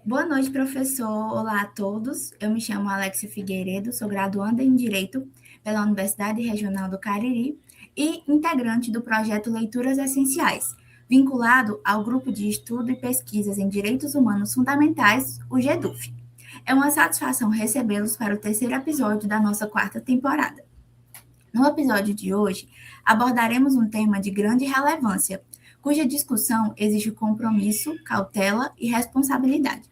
Boa noite, professor. Olá a todos. Eu me chamo Alexia Figueiredo, sou graduanda em Direito pela Universidade Regional do Cariri e integrante do projeto Leituras Essenciais, vinculado ao Grupo de Estudo e Pesquisas em Direitos Humanos Fundamentais, o GEDUF. É uma satisfação recebê-los para o terceiro episódio da nossa quarta temporada. No episódio de hoje, abordaremos um tema de grande relevância, cuja discussão exige compromisso, cautela e responsabilidade.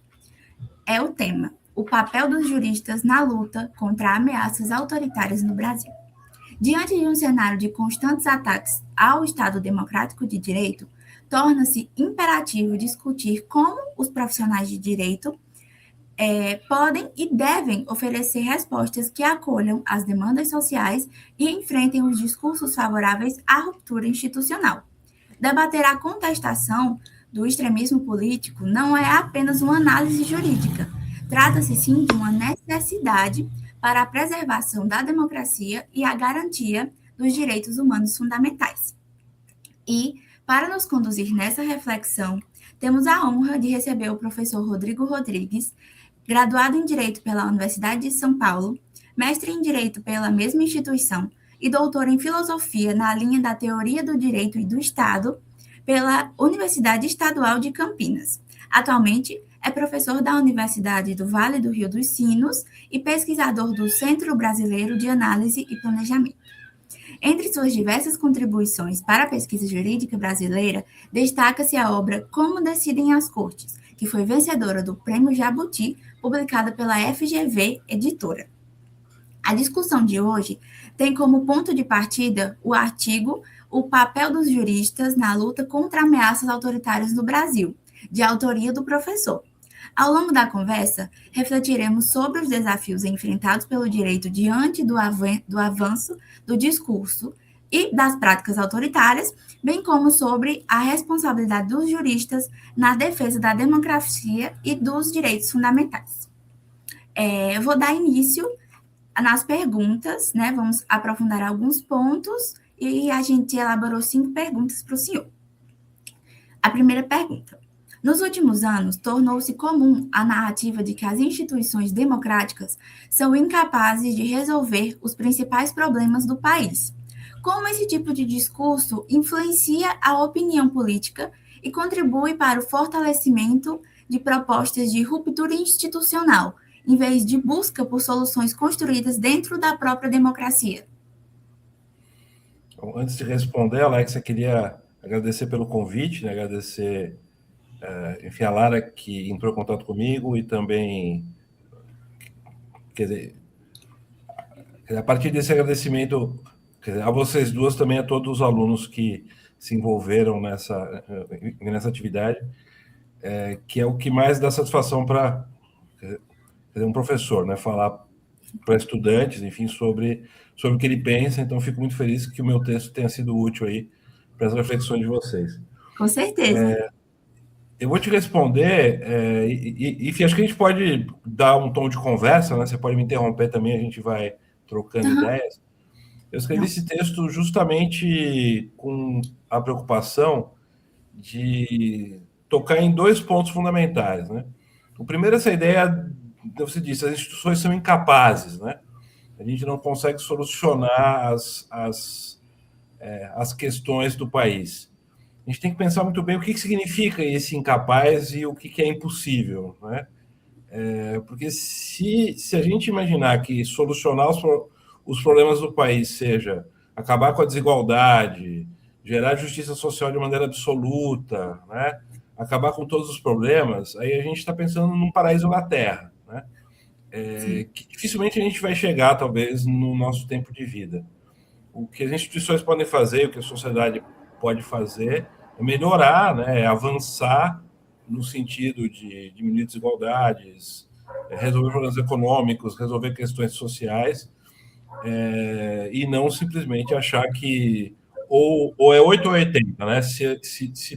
É o tema: o papel dos juristas na luta contra ameaças autoritárias no Brasil. Diante de um cenário de constantes ataques ao Estado Democrático de Direito, torna-se imperativo discutir como os profissionais de direito podem e devem oferecer respostas que acolham as demandas sociais e enfrentem os discursos favoráveis à ruptura institucional. Debater a contestação do extremismo político não é apenas uma análise jurídica. Trata-se, sim, de uma necessidade para a preservação da democracia e a garantia dos direitos humanos fundamentais. E, para nos conduzir nessa reflexão, temos a honra de receber o professor Rodrigo Rodrigues, graduado em Direito pela Universidade de São Paulo, mestre em Direito pela mesma instituição e doutor em Filosofia na linha da Teoria do Direito e do Estado pela Universidade Estadual de Campinas. Atualmente, é professor da Universidade do Vale do Rio dos Sinos e pesquisador do Centro Brasileiro de Análise e Planejamento. Entre suas diversas contribuições para a pesquisa jurídica brasileira, destaca-se a obra Como Decidem as Cortes, que foi vencedora do Prêmio Jabuti, publicada pela FGV Editora. A discussão de hoje tem como ponto de partida o artigo O Papel dos Juristas na Luta contra Ameaças Autoritárias no Brasil, de autoria do professor. Ao longo da conversa, refletiremos sobre os desafios enfrentados pelo direito diante do avanço do discurso e das práticas autoritárias, bem como sobre a responsabilidade dos juristas na defesa da democracia e dos direitos fundamentais. Eu vou dar início nas perguntas, né? Vamos aprofundar alguns pontos e a gente elaborou 5 perguntas para o senhor. A primeira pergunta: nos últimos anos, tornou-se comum a narrativa de que as instituições democráticas são incapazes de resolver os principais problemas do país. Como esse tipo de discurso influencia a opinião política e contribui para o fortalecimento de propostas de ruptura institucional, em vez de busca por soluções construídas dentro da própria democracia? Então, antes de responder, Alexa, queria agradecer pelo convite, né? Agradecer, enfim, a Lara, que entrou em contato comigo, e também, quer dizer, a partir desse agradecimento, a vocês duas, também a todos os alunos que se envolveram nessa atividade, que é o que mais dá satisfação para um professor, né? Falar para estudantes, enfim, sobre o que ele pensa. Então, fico muito feliz que o meu texto tenha sido útil aí para as reflexões de vocês. Com certeza. Eu vou te responder, enfim, acho que a gente pode dar um tom de conversa, né? Você pode me interromper também, a gente vai trocando ideias. Eu escrevi esse texto justamente com a preocupação de tocar em 2 pontos fundamentais, né? O primeiro é essa ideia, você disse, as instituições são incapazes, né? A gente não consegue solucionar as questões do país. A gente tem que pensar muito bem o que significa esse incapaz e o que é impossível, né? Porque se a gente imaginar que solucionar os problemas do país seja acabar com a desigualdade, gerar justiça social de maneira absoluta, né? Acabar com todos os problemas, aí a gente está pensando num paraíso na Terra, né? Que dificilmente a gente vai chegar, talvez, no nosso tempo de vida. O que as instituições podem fazer, o que a sociedade pode fazer, é melhorar, né? É avançar no sentido de diminuir desigualdades, resolver problemas econômicos, resolver questões sociais, e não simplesmente achar que ou é 8 ou 80, né? Se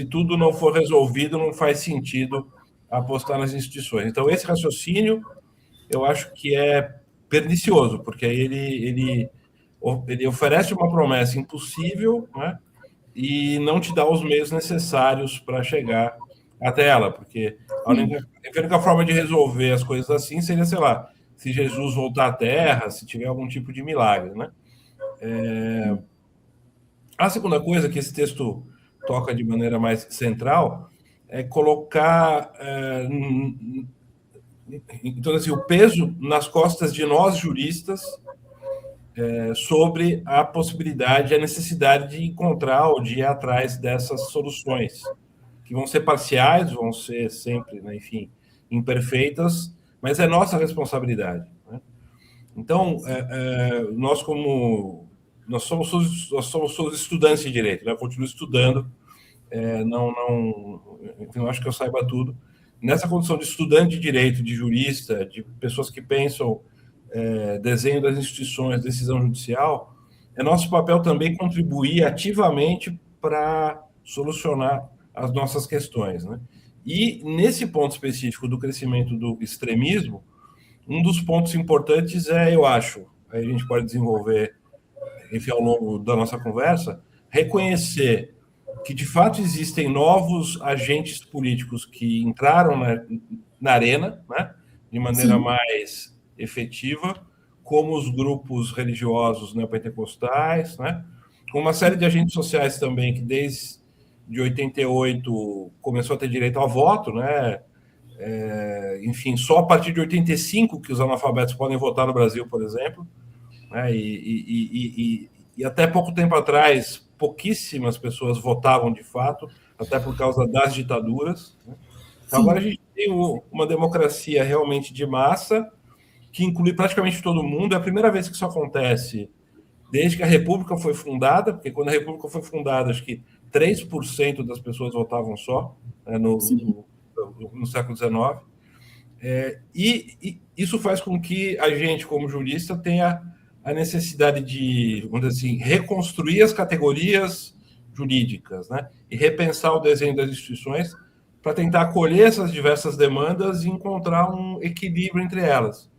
tudo não for resolvido, não faz sentido apostar nas instituições. Então, esse raciocínio, eu acho que é pernicioso, porque aí ele oferece uma promessa impossível, né? E não te dá os meios necessários para chegar a tela, porque a única forma de resolver as coisas assim seria, sei lá, se Jesus voltar à Terra, se tiver algum tipo de milagre, né? A segunda coisa que esse texto toca de maneira mais central é colocar então assim, o peso nas costas de nós juristas sobre a possibilidade, a necessidade de encontrar ou de ir atrás dessas soluções, que vão ser parciais, vão ser sempre, né, enfim, imperfeitas, mas é nossa responsabilidade, né? Então, nós somos todos estudantes de direito, né? Eu continuo estudando, não acho que eu saiba tudo. Nessa condição de estudante de direito, de jurista, de pessoas que pensam desenho das instituições, decisão judicial, é nosso papel também contribuir ativamente para solucionar as nossas questões, né? E nesse ponto específico do crescimento do extremismo, um dos pontos importantes eu acho, aí a gente pode desenvolver, enfim, ao longo da nossa conversa, reconhecer que de fato existem novos agentes políticos que entraram na arena, né, de maneira Sim, mais efetiva, como os grupos religiosos neopentecostais, né, com uma série de agentes sociais também que desde de 88 começou a ter direito ao voto, né? Enfim, só a partir de 85 que os analfabetos podem votar no Brasil, por exemplo, né? E até pouco tempo atrás, pouquíssimas pessoas votavam de fato, até por causa das ditaduras, né? Então agora a sim, gente tem uma democracia realmente de massa, que inclui praticamente todo mundo. É a primeira vez que isso acontece desde que a República foi fundada, porque quando a República foi fundada, acho que 3% das pessoas votavam só, né, sim, no século XIX. E isso faz com que a gente, como jurista, tenha a necessidade de, vamos dizer assim, reconstruir as categorias jurídicas, né? E repensar o desenho das instituições para tentar acolher essas diversas demandas e encontrar um equilíbrio entre elas.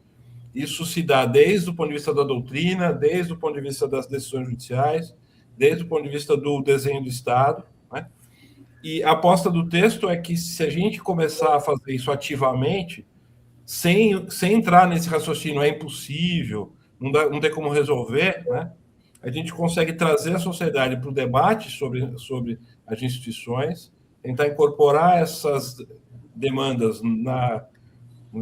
Isso se dá desde o ponto de vista da doutrina, desde o ponto de vista das decisões judiciais, desde o ponto de vista do desenho do Estado, né? E a aposta do texto é que se a gente começar a fazer isso ativamente, sem entrar nesse raciocínio, é impossível, não tem como resolver, né? A gente consegue trazer a sociedade para o debate sobre as instituições, tentar incorporar essas demandas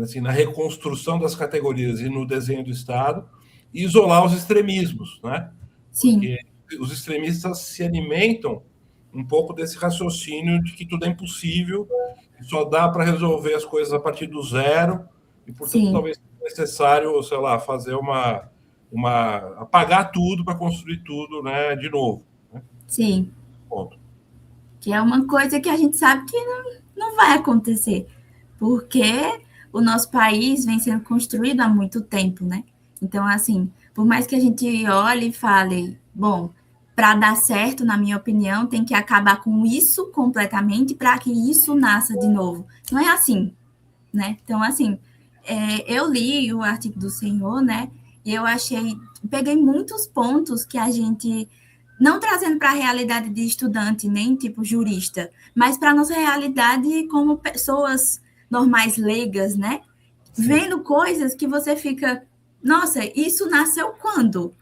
assim, na reconstrução das categorias e no desenho do Estado, e isolar os extremismos, né? sim, Porque os extremistas se alimentam um pouco desse raciocínio de que tudo é impossível, que só dá para resolver as coisas a partir do zero, e, portanto, sim, talvez seja necessário, sei lá, fazer apagar tudo para construir tudo, né, de novo, né? sim. Ponto. Que é uma coisa que a gente sabe que não vai acontecer, porque o nosso país vem sendo construído há muito tempo, né? Então, assim, por mais que a gente olhe e fale, bom, para dar certo, na minha opinião, tem que acabar com isso completamente para que isso nasça de novo. Não é assim, né? Então, assim, eu li o artigo do senhor, né? E eu achei, peguei muitos pontos que a gente não trazendo para a realidade de estudante, nem tipo jurista, mas para a nossa realidade como pessoas normais, leigas, né? Sim. Vendo coisas que você fica, nossa, isso nasceu quando?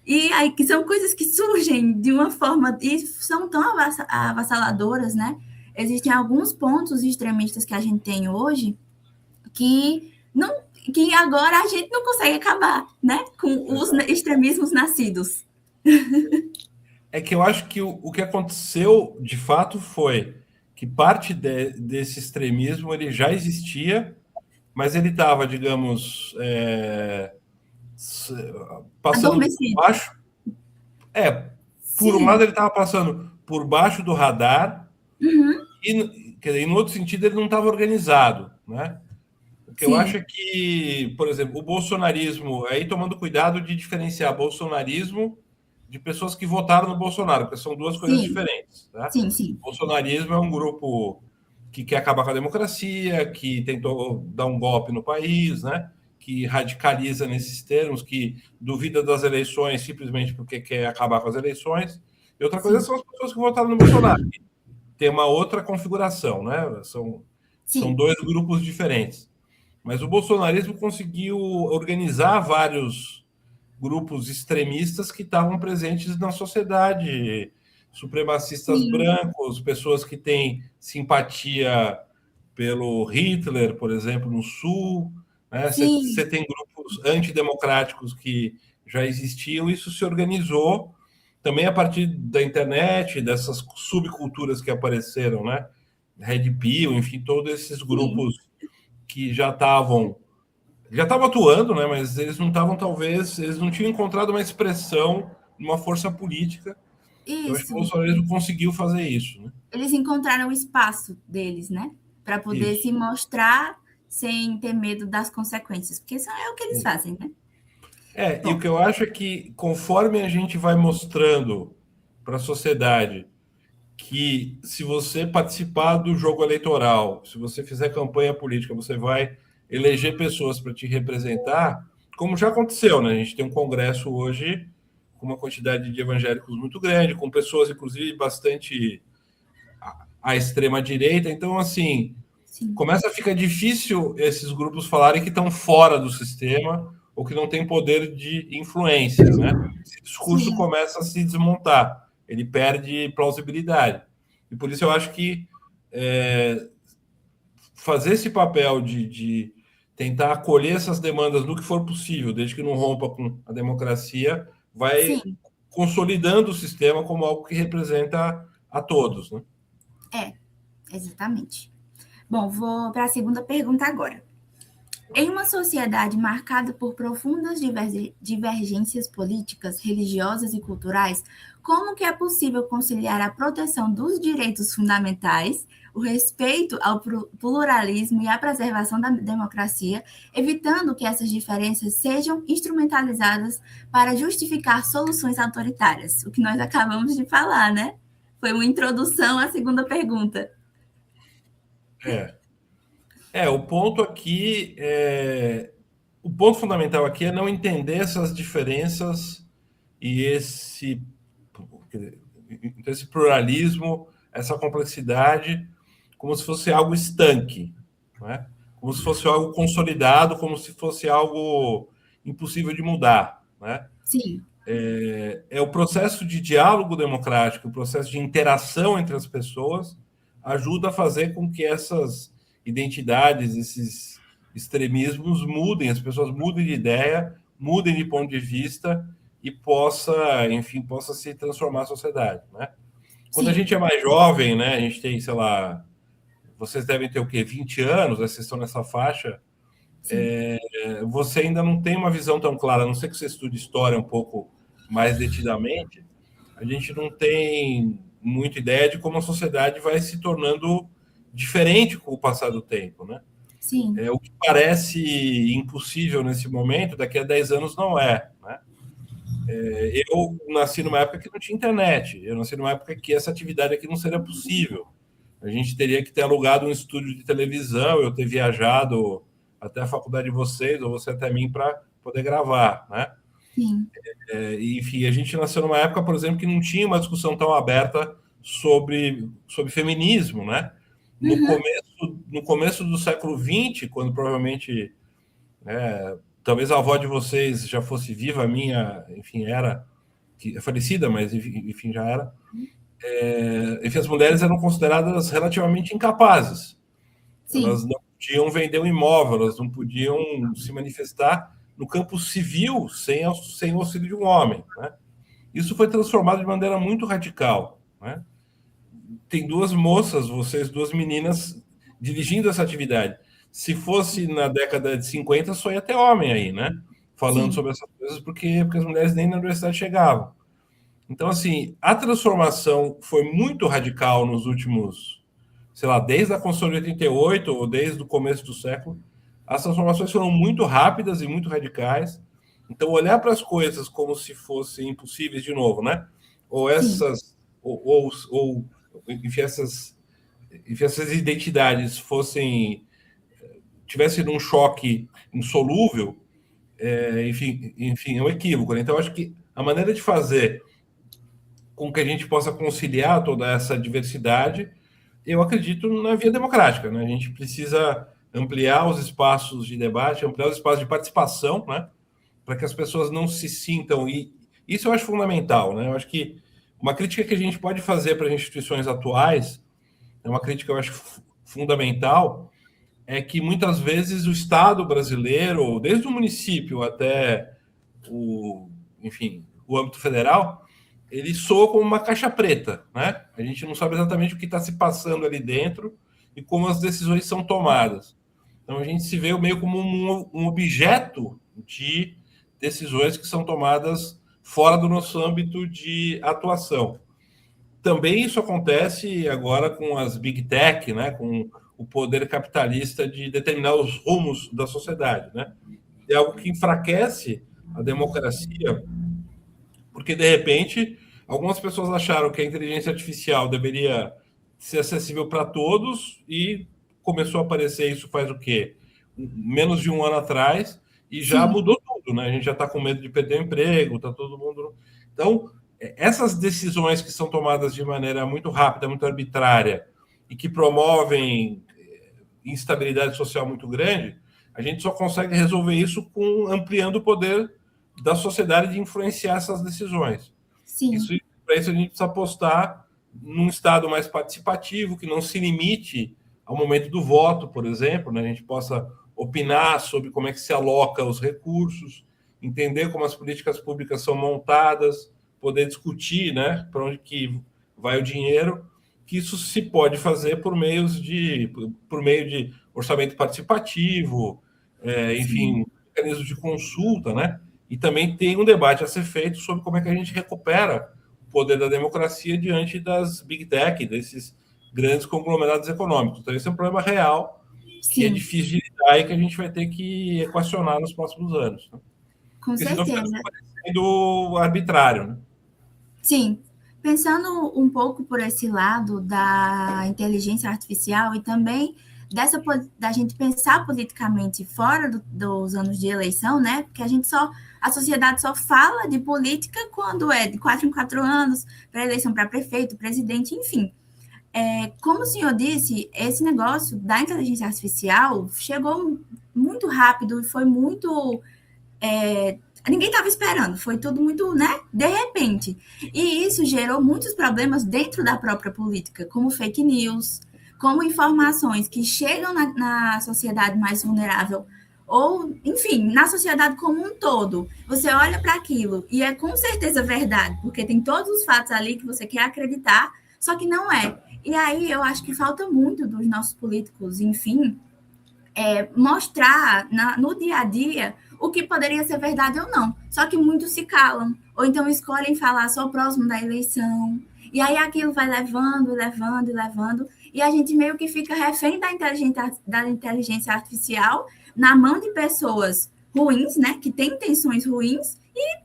E aí que são coisas que surgem de uma forma e são tão avassaladoras, né? Existem alguns pontos extremistas que a gente tem hoje que não que agora a gente não consegue acabar, né? Com os Exato. extremismos nascidos. É que eu acho que o que aconteceu de fato foi que parte desse extremismo ele já existia, mas ele estava, digamos, passando por Adormecido. baixo. É, por um lado Sim. ele estava passando por baixo do radar, Uhum. e quer dizer, em outro sentido ele não estava organizado, né? O que eu acho Sim. é que, por exemplo, o bolsonarismo, aí tomando cuidado de diferenciar bolsonarismo de pessoas que votaram no Bolsonaro, porque são duas coisas Sim. diferentes, tá? Sim, sim. Bolsonarismo é um grupo que quer acabar com a democracia, que tentou dar um golpe no país, né? Que radicaliza nesses termos, que duvida das eleições simplesmente porque quer acabar com as eleições. E outra coisa Sim. são as pessoas que votaram no Bolsonaro. tem uma outra configuração, né? São Sim, dois grupos diferentes. Mas o bolsonarismo conseguiu organizar vários grupos extremistas que estavam presentes na sociedade, supremacistas sim, brancos, pessoas que têm simpatia pelo Hitler, por exemplo, no Sul, né? Você sim, tem grupos antidemocráticos que já existiam, isso se organizou também a partir da internet, dessas subculturas que apareceram, né? Red Pill, enfim, todos esses sim. grupos que já estavam atuando, né? Mas eles não estavam, talvez, eles não tinham encontrado uma expressão, uma força política. Eu acho que o Isso. bolsonarismo conseguiu fazer isso, né? Eles encontraram o espaço deles, né? Para poder Isso. se mostrar sem ter medo das consequências, porque isso é o que eles fazem, né? E o Bom, que eu acho é que conforme a gente vai mostrando para a sociedade que se você participar do jogo eleitoral, se você fizer campanha política, você vai eleger pessoas para te representar, como já aconteceu, né? A gente tem um congresso hoje com uma quantidade de evangélicos muito grande, com pessoas, inclusive, bastante à extrema direita. Então, assim, sim, começa a ficar difícil esses grupos falarem que estão fora do sistema ou que não têm poder de influência, né? Esse discurso sim, começa a se desmontar, ele perde plausibilidade. E por isso eu acho que é, fazer esse papel de tentar acolher essas demandas no que for possível, desde que não rompa com a democracia, vai sim, consolidando o sistema como algo que representa a todos, né? é, exatamente. Bom, vou para a segunda pergunta agora. Em uma sociedade marcada por profundas divergências políticas, religiosas e culturais, como que é possível conciliar a proteção dos direitos fundamentais, o respeito ao pluralismo e a preservação da democracia, evitando que essas diferenças sejam instrumentalizadas para justificar soluções autoritárias? O que nós acabamos de falar, né? Foi uma introdução à segunda pergunta. É. O ponto aqui o ponto fundamental aqui é não entender essas diferenças e esse pluralismo, essa complexidade, como se fosse algo estanque, né? Como se fosse algo consolidado, como se fosse algo impossível de mudar, né? Sim, É o processo de diálogo democrático, o processo de interação entre as pessoas, ajuda a fazer com que essas identidades, esses extremismos mudem, as pessoas mudem de ideia, mudem de ponto de vista e possa se transformar a sociedade, né? Quando a sim, gente é mais jovem, né, a gente tem, sei lá, vocês devem ter o quê? 20 anos, né, vocês estão nessa faixa, sim, você ainda não tem uma visão tão clara, a não ser que você estude história um pouco mais detidamente, a gente não tem muita ideia de como a sociedade vai se tornando diferente com o passar do tempo, né? sim, O que parece impossível nesse momento, daqui a 10 anos não é, né? Eu nasci numa época que não tinha internet, eu nasci numa época que essa atividade aqui não seria possível. A gente teria que ter alugado um estúdio de televisão, eu ter viajado até a faculdade de vocês, ou você até mim, para poder gravar, né? sim. Enfim, a gente nasceu numa época, por exemplo, que não tinha uma discussão tão aberta sobre feminismo, né? No Uhum. começo, no começo do século XX, quando provavelmente, talvez a avó de vocês já fosse viva, a minha, enfim, era que é falecida, mas enfim, já era. Enfim, as mulheres eram consideradas relativamente incapazes. Elas Sim, não podiam vender um imóvel, elas não podiam se manifestar no campo civil sem o auxílio de um homem, né? Isso foi transformado de maneira muito radical, né? Tem duas moças, vocês duas meninas, dirigindo essa atividade. Se fosse na década de 50, só ia ter homem aí, né? Falando sim, sobre essas coisas, porque as mulheres nem na universidade chegavam. Então, assim, a transformação foi muito radical nos últimos, sei lá, desde a Constituição de 88 ou desde o começo do século. As transformações foram muito rápidas e muito radicais. Então, olhar para as coisas como se fossem impossíveis de novo, né? Ou sim, essas, ou enfim, essas identidades tivessem um choque insolúvel, enfim, é um equívoco, né? Então, acho que a maneira de fazer com que a gente possa conciliar toda essa diversidade Eu acredito na via democrática, né? A gente precisa ampliar os espaços de debate, ampliar os espaços de participação, né? Para que as pessoas não se sintam. E isso eu acho fundamental, né? Eu acho que uma crítica que a gente pode fazer para as instituições atuais, é uma crítica que eu acho fundamental, é que muitas vezes o Estado brasileiro, desde o município até o, enfim, o âmbito federal, ele soa como uma caixa preta, né? A gente não sabe exatamente o que está se passando ali dentro e como as decisões são tomadas. Então a gente se vê meio como um objeto de decisões que são tomadas fora do nosso âmbito de atuação. Também isso acontece agora com as big tech, né? Com o poder capitalista de determinar os rumos da sociedade, né? É algo que enfraquece a democracia, porque de repente algumas pessoas acharam que a inteligência artificial deveria ser acessível para todos e começou a aparecer isso faz o quê? Menos de um ano atrás e já Sim, mudou tudo, né? A gente já está com medo de perder o emprego, está todo mundo. Então, essas decisões que são tomadas de maneira muito rápida, muito arbitrária e que promovem instabilidade social muito grande, a gente só consegue resolver isso com ampliando o poder da sociedade de influenciar essas decisões. sim, Isso, para isso a gente precisa apostar num Estado mais participativo, que não se limite ao momento do voto, por exemplo, né? A gente possa opinar sobre como é que se aloca os recursos, entender como as políticas públicas são montadas, poder discutir, né, para onde que vai o dinheiro, que isso se pode fazer por meio de orçamento participativo, sim, enfim, mecanismos de consulta, né? E também tem um debate a ser feito sobre como é que a gente recupera o poder da democracia diante das big tech, desses grandes conglomerados econômicos. Então, esse é um problema real que é sim, difícil de lidar e que a gente vai ter que equacionar nos próximos anos, né? com Porque senão fica certeza. parecendo arbitrário, né? Sim, pensando um pouco por esse lado da inteligência artificial e também da gente pensar politicamente fora dos anos de eleição, né? Porque a sociedade só fala de política quando é de 4 em 4 anos, para eleição para prefeito, presidente, enfim. Como o senhor disse, esse negócio da inteligência artificial chegou muito rápido e foi muito ninguém estava esperando, foi tudo muito, né, de repente. E isso gerou muitos problemas dentro da própria política, como fake news, como informações que chegam na sociedade mais vulnerável, ou, enfim, na sociedade como um todo. Você olha para aquilo e é com certeza verdade, porque tem todos os fatos ali que você quer acreditar, só que não é. E aí eu acho que falta muito dos nossos políticos, enfim, mostrar no dia a dia o que poderia ser verdade ou não. Só que muitos se calam, ou então escolhem falar só próximo da eleição. E aí aquilo vai levando, levando e levando, e a gente meio que fica refém da inteligência artificial na mão de pessoas ruins, né, que têm intenções ruins, e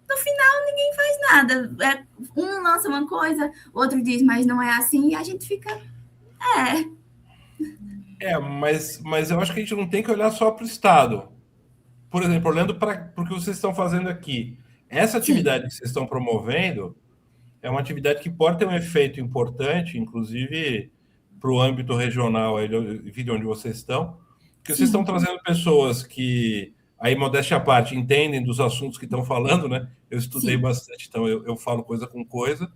no final ninguém faz nada. Um lança uma coisa, outro diz, mas não é assim, e a gente fica, é, Mas eu acho que a gente não tem que olhar só para o Estado. Por exemplo, olhando para o que vocês estão fazendo aqui. Essa sim, atividade que vocês estão promovendo é uma atividade que pode ter um efeito importante, inclusive para o âmbito regional, aí, de onde vocês estão, porque vocês estão sim, trazendo pessoas que, aí, modéstia à parte, entendem dos assuntos que estão falando, né? Eu estudei sim, bastante, então eu falo coisa com coisa.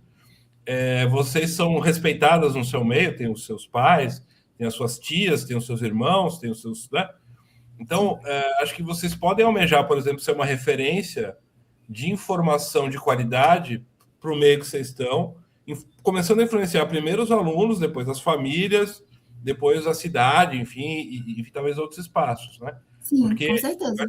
Vocês são respeitadas no seu meio, tem os seus pais, tem as suas tias, tem os seus irmãos, tem os seus. Né? sim, Então, acho que vocês podem almejar, por exemplo, ser uma referência de informação de qualidade para o meio que vocês estão, começando a influenciar primeiro os alunos, depois as famílias, depois a cidade, enfim, e talvez outros espaços, né? sim, Porque com certeza.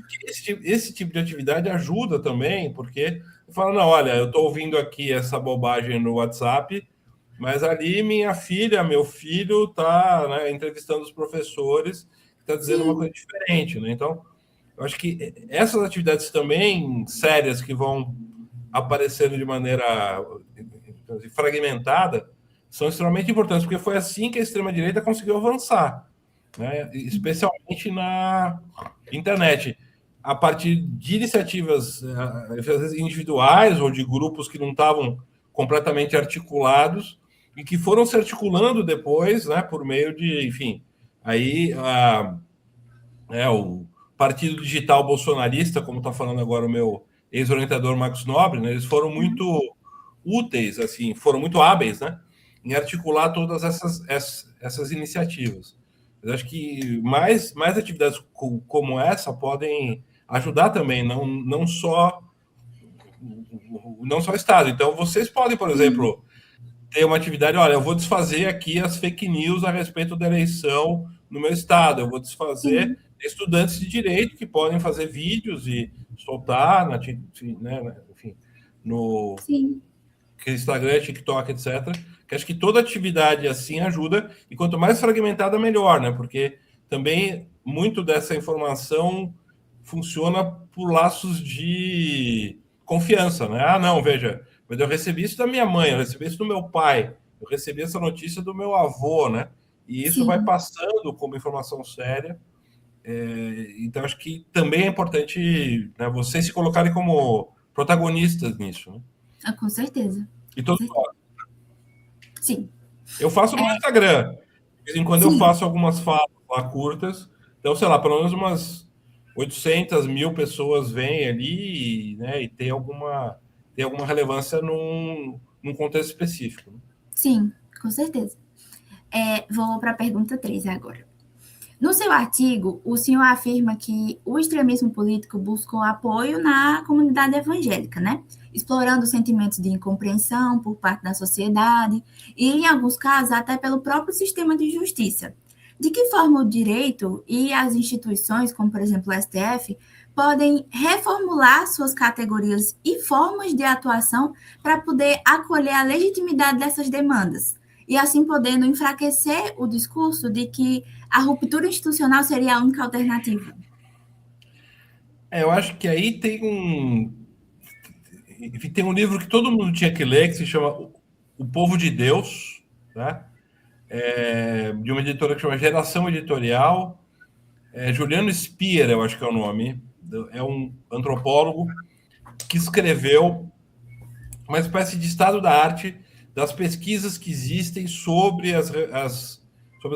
esse tipo de atividade ajuda também, porque fala, não, olha, eu estou ouvindo aqui essa bobagem no WhatsApp, mas ali minha filha, meu filho está, né, entrevistando os professores, está dizendo uma Sim, coisa diferente, né? Então, eu acho que essas atividades também sérias que vão aparecendo de maneira fragmentada são extremamente importantes, porque foi assim que a extrema-direita conseguiu avançar, né? Especialmente na internet. A partir de iniciativas individuais ou de grupos que não estavam completamente articulados, e que foram se articulando depois, né, por meio de, enfim, aí o Partido Digital Bolsonarista, como está falando agora o meu ex-orientador Marcos Nobre, né, eles foram muito úteis, assim, foram muito hábeis, né, em articular todas essas iniciativas. Eu acho que mais atividades como essa podem ajudar também, não só o Estado. Então, vocês podem, por exemplo, ter uma atividade, olha, eu vou desfazer aqui as fake news a respeito da eleição no meu estado, eu vou desfazer sim, estudantes de direito que podem fazer vídeos e soltar, enfim, no sim, Instagram, TikTok, etc. Que acho que toda atividade assim ajuda, e quanto mais fragmentada, melhor, né? Porque também muito dessa informação funciona por laços de confiança, né? Ah, não, veja, mas eu recebi isso da minha mãe, eu recebi isso do meu pai, eu recebi essa notícia do meu avô, né? E isso vai sim, passando como informação séria. Então, acho que também é importante, né, vocês se colocarem como protagonistas nisso, né? com certeza. E Com todos certeza. nós. Sim, Eu faço no é, Instagram. De vez em quando eu sim, faço algumas falas lá curtas. Então, sei lá, pelo menos umas 800.000 pessoas vêm ali, né, e tem alguma relevância num contexto específico, né? sim, com certeza. Vou para a pergunta 3 agora. No seu artigo, o senhor afirma que o extremismo político buscou apoio na comunidade evangélica, né? Explorando sentimentos de incompreensão por parte da sociedade e, em alguns casos, até pelo próprio sistema de justiça. De que forma o direito e as instituições, como por exemplo o STF, podem reformular suas categorias e formas de atuação para poder acolher a legitimidade dessas demandas? E assim podendo enfraquecer o discurso de que a ruptura institucional seria a única alternativa. Eu acho que aí tem um livro que todo mundo tinha que ler, que se chama O Povo de Deus, né? De uma editora que chama Geração Editorial. Juliano Spier, eu acho que é o nome. É um antropólogo que escreveu uma espécie de estado da arte das pesquisas que existem sobre as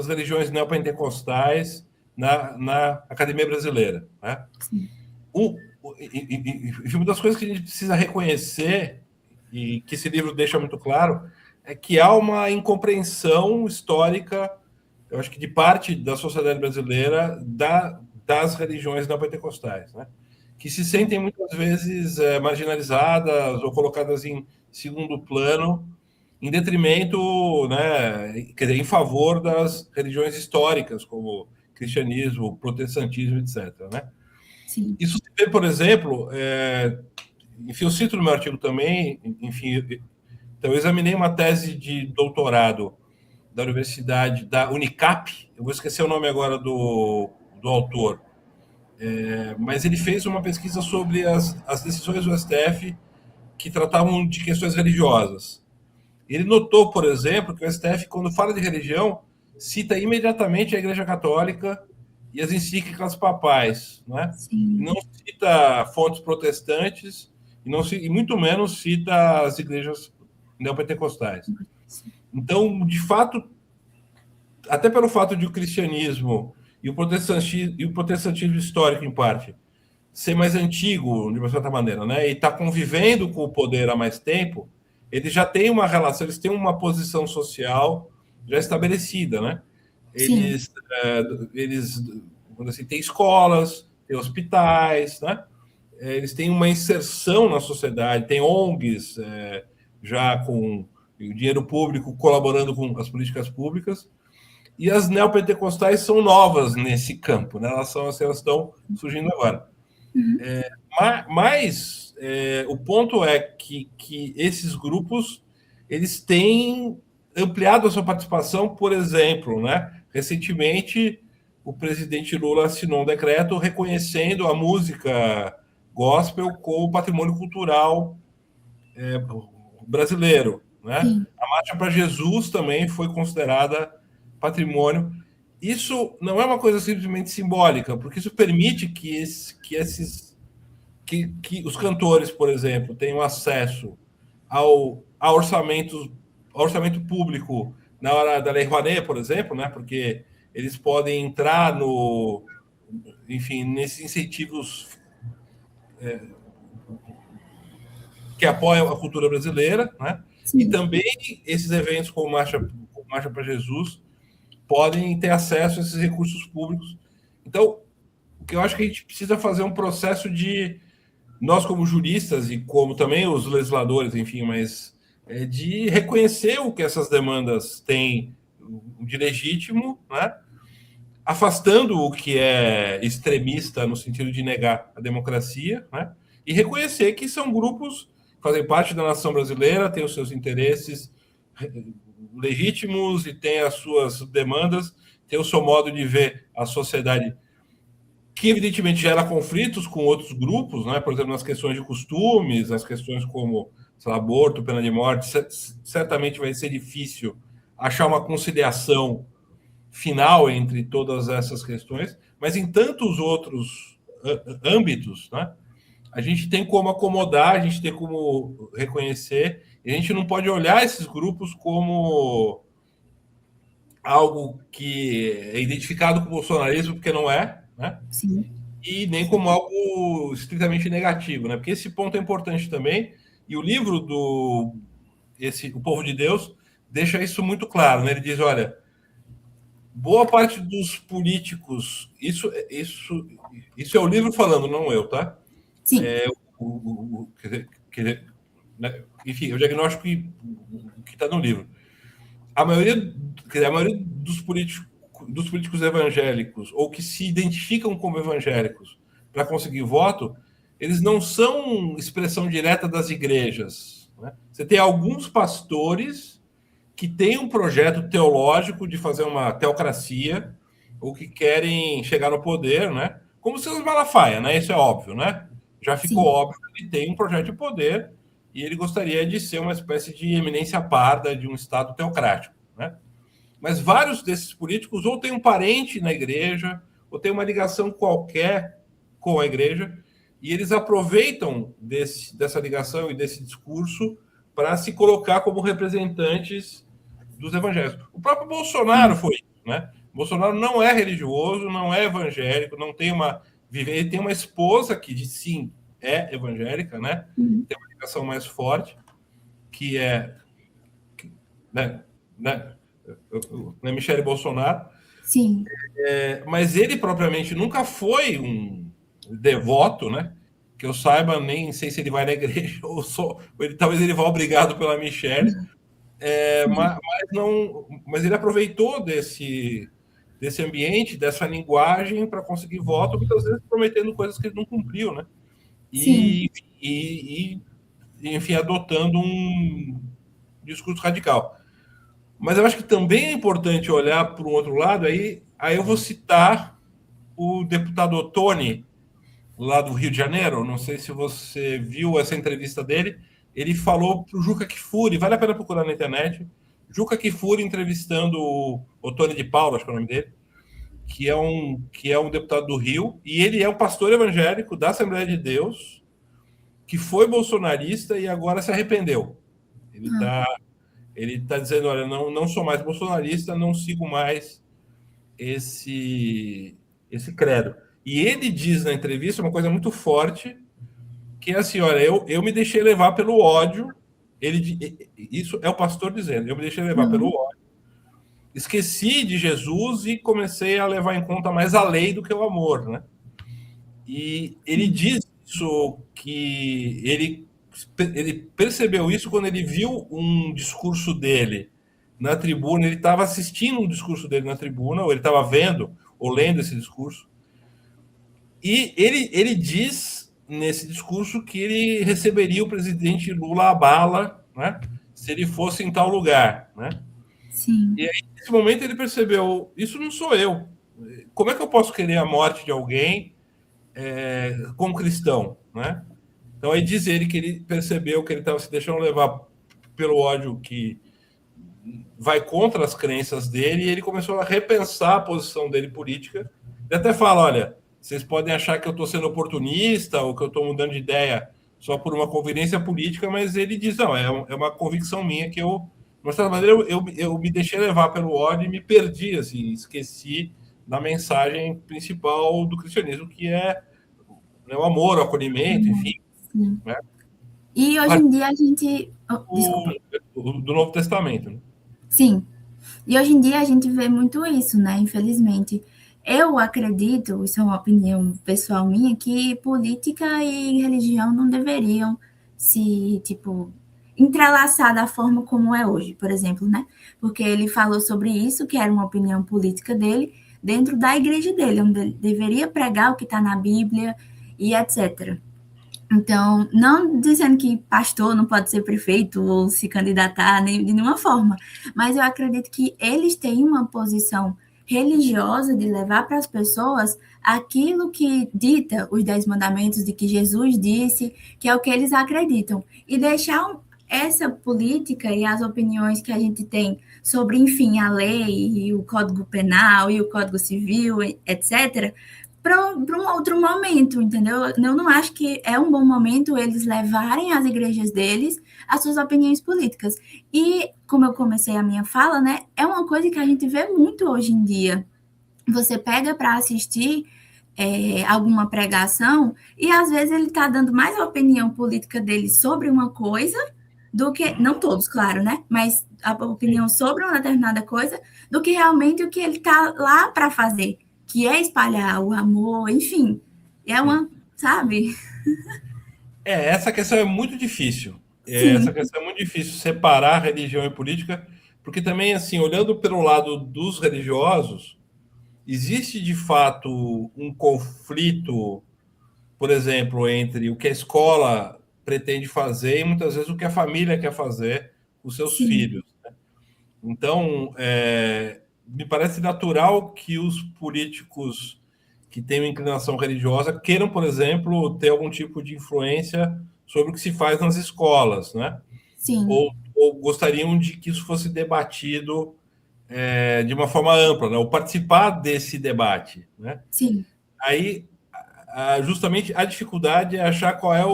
religiões neopentecostais na Academia Brasileira. Né? Sim, Uma das coisas que a gente precisa reconhecer, e que esse livro deixa muito claro, é que há uma incompreensão histórica, eu acho que de parte da sociedade brasileira, das religiões neopentecostais, né? Que se sentem muitas vezes marginalizadas ou colocadas em segundo plano, em detrimento, né, quer dizer, em favor das religiões históricas, como cristianismo, protestantismo, etc. Né? sim, Isso se vê, por exemplo, enfim, eu cito no meu artigo também, enfim, então eu examinei uma tese de doutorado da Universidade da Unicap, eu vou esquecer o nome agora do autor, mas ele fez uma pesquisa sobre as decisões do STF que tratavam de questões religiosas. Ele notou, por exemplo, que o STF, quando fala de religião, cita imediatamente a Igreja Católica e as encíclicas papais, né? sim, Não cita fontes protestantes e muito menos cita as igrejas neopentecostais. Então, de fato, até pelo fato de o cristianismo e o protestantismo histórico, em parte, ser mais antigo, de uma certa maneira, né? E está convivendo com o poder há mais tempo, eles já têm uma relação, eles têm uma posição social já estabelecida, né? sim, Eles assim, têm escolas, têm hospitais, né? Eles têm uma inserção na sociedade, tem ONGs já com o dinheiro público colaborando com as políticas públicas, e as neopentecostais são novas nesse campo, né? Elas estão surgindo agora. Mas o ponto é que esses grupos eles têm ampliado a sua participação, por exemplo, né? Recentemente o presidente Lula assinou um decreto reconhecendo a música gospel como patrimônio cultural brasileiro, né? sim, A Marcha para Jesus também foi considerada patrimônio. Isso não é uma coisa simplesmente simbólica, porque isso permite que os cantores, por exemplo, tenham acesso a orçamentos orçamento público na hora da Lei Rouanet, por exemplo, né? Porque eles podem entrar no, enfim, nesses incentivos que apoiam a cultura brasileira, né? E Sim, também esses eventos como Marcha para Jesus podem ter acesso a esses recursos públicos. Então, o que eu acho que a gente precisa fazer um processo de nós como juristas e como também os legisladores, enfim, mas de reconhecer o que essas demandas têm de legítimo, né? Afastando o que é extremista no sentido de negar a democracia, né? E reconhecer que são grupos que fazem parte da nação brasileira, têm os seus interesses legítimos e têm as suas demandas, têm o seu modo de ver a sociedade, que evidentemente gera conflitos com outros grupos, né? Por exemplo, nas questões de costumes, as questões como lá, aborto, pena de morte, certamente vai ser difícil achar uma conciliação final entre todas essas questões, mas em tantos outros âmbitos, né? A gente tem como acomodar, a gente tem como reconhecer, e a gente não pode olhar esses grupos como algo que é identificado com o bolsonarismo, porque não é, né? sim, E nem como algo estritamente negativo, né? Porque esse ponto é importante também, e o livro O Povo de Deus deixa isso muito claro, né? Ele diz, olha, boa parte dos políticos, isso é o livro falando, não eu, tá? sim, Né? Enfim, é o diagnóstico que está no livro. A maioria dos políticos evangélicos, ou que se identificam como evangélicos para conseguir voto, eles não são expressão direta das igrejas. Né? Você tem alguns pastores que têm um projeto teológico de fazer uma teocracia, ou que querem chegar no poder, né? Como o Silas Malafaia, né? Isso é óbvio, né? Já ficou sim, óbvio que ele tem um projeto de poder e ele gostaria de ser uma espécie de eminência parda de um Estado teocrático, né? Mas vários desses políticos ou têm um parente na igreja, ou têm uma ligação qualquer com a igreja, e eles aproveitam dessa ligação e desse discurso para se colocar como representantes dos evangélicos. O próprio Bolsonaro foi isso, né? O Bolsonaro não é religioso, não é evangélico, não tem uma. Ele tem uma esposa que, sim, é evangélica, né? sim, Tem uma ligação mais forte, que é. Né, né, Michele Bolsonaro, sim, mas ele propriamente nunca foi um devoto, né? Que eu saiba, nem sei se ele vai na igreja ou talvez ele vá obrigado pela Michele, sim, mas ele aproveitou desse ambiente, dessa linguagem para conseguir voto, muitas vezes prometendo coisas que ele não cumpriu, né? sim, E enfim, adotando um discurso radical. Mas eu acho que também é importante olhar para o outro lado, aí eu vou citar o deputado Ottoni, lá do Rio de Janeiro, não sei se você viu essa entrevista dele, ele falou para o Juca Kfouri, vale a pena procurar na internet, Juca Kfouri entrevistando o Ottoni de Paula, acho que é o nome dele, que é um deputado do Rio, e ele é um pastor evangélico da Assembleia de Deus, que foi bolsonarista e agora se arrependeu. Ele ah, está ele tá dizendo, olha, não sou mais bolsonarista, não sigo mais esse credo. E ele diz na entrevista uma coisa muito forte, que é assim, olha, eu me deixei levar pelo ódio, isso é o pastor dizendo, eu me deixei levar pelo uhum, ódio, esqueci de Jesus e comecei a levar em conta mais a lei do que o amor, né? E ele sim, diz isso, que ele percebeu isso quando ele viu um discurso dele na tribuna, ele estava assistindo um discurso dele na tribuna, ou ele estava vendo ou lendo esse discurso, e ele diz nesse discurso que ele receberia o presidente Lula à bala, né, se ele fosse em tal lugar, né? E sim, aí, nesse momento ele percebeu, isso não sou eu. Como é que eu posso querer a morte de alguém como cristão, né? Então aí diz ele que ele percebeu que ele estava se deixando levar pelo ódio que vai contra as crenças dele, e ele começou a repensar a posição dele política. Ele até fala, olha, vocês podem achar que eu estou sendo oportunista ou que eu estou mudando de ideia só por uma conveniência política, mas ele diz, não, é uma convicção minha que eu Mas, de certa maneira, eu me deixei levar pelo ódio e me perdi, assim, esqueci da mensagem principal do cristianismo, que é, né, o amor, o acolhimento, enfim, Sim. né, E hoje em dia a gente. Oh, desculpa. do Novo Testamento. Né? Sim. E hoje em dia a gente vê muito isso, né? Infelizmente. Eu acredito, isso é uma opinião pessoal minha, que política e religião não deveriam se, tipo, entrelaçar da forma como é hoje, por exemplo, né? Porque ele falou sobre isso, que era uma opinião política dele, dentro da igreja dele, onde ele deveria pregar o que está na Bíblia e etc. Então, não dizendo que pastor não pode ser prefeito ou se candidatar nem de nenhuma forma, mas eu acredito que eles têm uma posição religiosa de levar para as pessoas aquilo que dita os 10 mandamentos, de que Jesus disse, que é o que eles acreditam, e deixar essa política e as opiniões que a gente tem sobre, enfim, a lei e o Código Penal e o Código Civil, etc., para um outro momento, entendeu? Eu não acho que é um bom momento eles levarem as igrejas deles as suas opiniões políticas. E, como eu comecei a minha fala, né, é uma coisa que a gente vê muito hoje em dia. Você pega para assistir alguma pregação e às vezes ele está dando mais a opinião política dele sobre uma coisa do que, não todos, claro, né? Mas a opinião sobre uma determinada coisa do que realmente o que ele está lá para fazer, que é espalhar o amor, enfim. É Sim. uma, sabe? Essa questão é muito difícil. Essa Sim, questão é muito difícil, separar religião e política, porque também, assim, olhando pelo lado dos religiosos, existe de fato um conflito, por exemplo, entre o que a escola pretende fazer e muitas vezes o que a família quer fazer com os seus sim, filhos. Então, me parece natural que os políticos que têm uma inclinação religiosa queiram, por exemplo, ter algum tipo de influência sobre o que se faz nas escolas, né? sim, Ou gostariam de que isso fosse debatido de uma forma ampla, né? Ou participar desse debate, né? sim, Aí, justamente, a dificuldade é achar qual é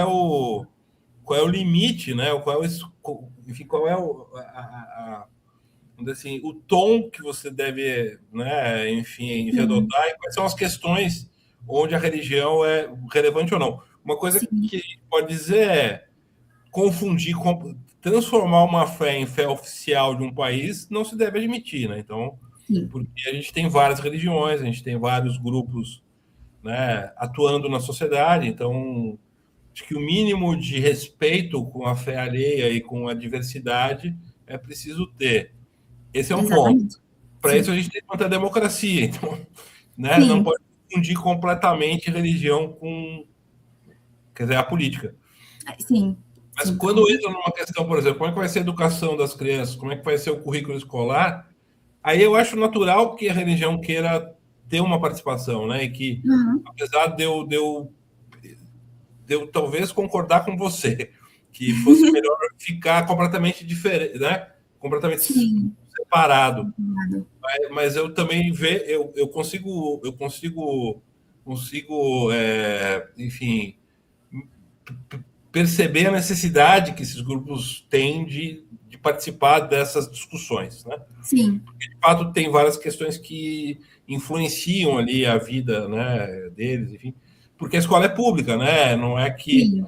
o limite, né? Qual é o, enfim, qual é assim, o tom que você deve, né, enfim, sim, adotar e quais são as questões onde a religião é relevante ou não. Uma coisa sim, que a gente pode dizer é confundir, transformar uma fé em fé oficial de um país não se deve admitir, né? Então, sim, porque a gente tem várias religiões, a gente tem vários grupos, né, atuando na sociedade, então acho que o mínimo de respeito com a fé alheia e com a diversidade é preciso ter. Esse é um ponto. exatamente. Para Sim, isso a gente tem que manter a democracia. Então, né, não sim, pode confundir completamente religião com, quer dizer, a política. sim, Mas sim, quando entra numa questão, por exemplo, como é que vai ser a educação das crianças, como é que vai ser o currículo escolar, aí eu acho natural que a religião queira ter uma participação, né? E que, uhum, apesar de eu talvez concordar com você, que fosse melhor ficar completamente diferente, né? Completamente sim, separado. nada. Mas eu também consigo, enfim, perceber a necessidade que esses grupos têm de participar dessas discussões, né? Sim, De fato, tem várias questões que influenciam ali a vida, né, deles, enfim, porque a escola é pública, né? Não é que, sim,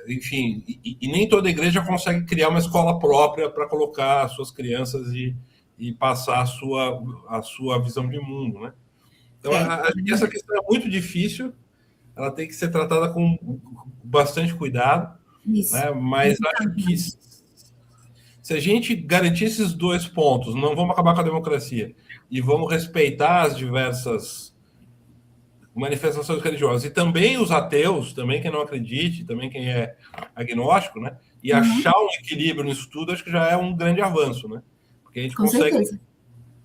enfim, e nem toda igreja consegue criar uma escola própria para colocar as suas crianças e passar a sua visão de mundo, né? Então, é essa verdade. questão é muito difícil, ela tem que ser tratada com bastante cuidado, Isso. né? Mas Muito acho que bem. se a gente garantir esses dois pontos, não vamos acabar com a democracia e vamos respeitar as diversas manifestações religiosas e também os ateus, também quem não acredite, também quem é agnóstico, né? E Uhum, achar um equilíbrio nisso tudo, acho que já é um grande avanço, né? Porque a gente com consegue certeza.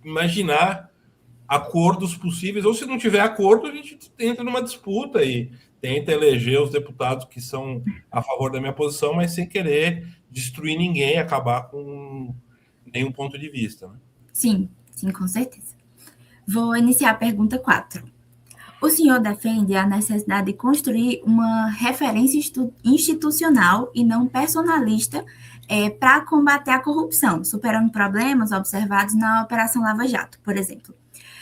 imaginar acordos possíveis, ou se não tiver acordo, a gente entra numa disputa e tenta eleger os deputados que são a favor da minha posição, mas sem querer destruir ninguém, acabar com nenhum ponto de vista. Né? Sim, sim, com certeza. Vou iniciar a pergunta 4. O senhor defende a necessidade de construir uma referência institucional e não personalista para combater a corrupção, superando problemas observados na Operação Lava Jato, por exemplo.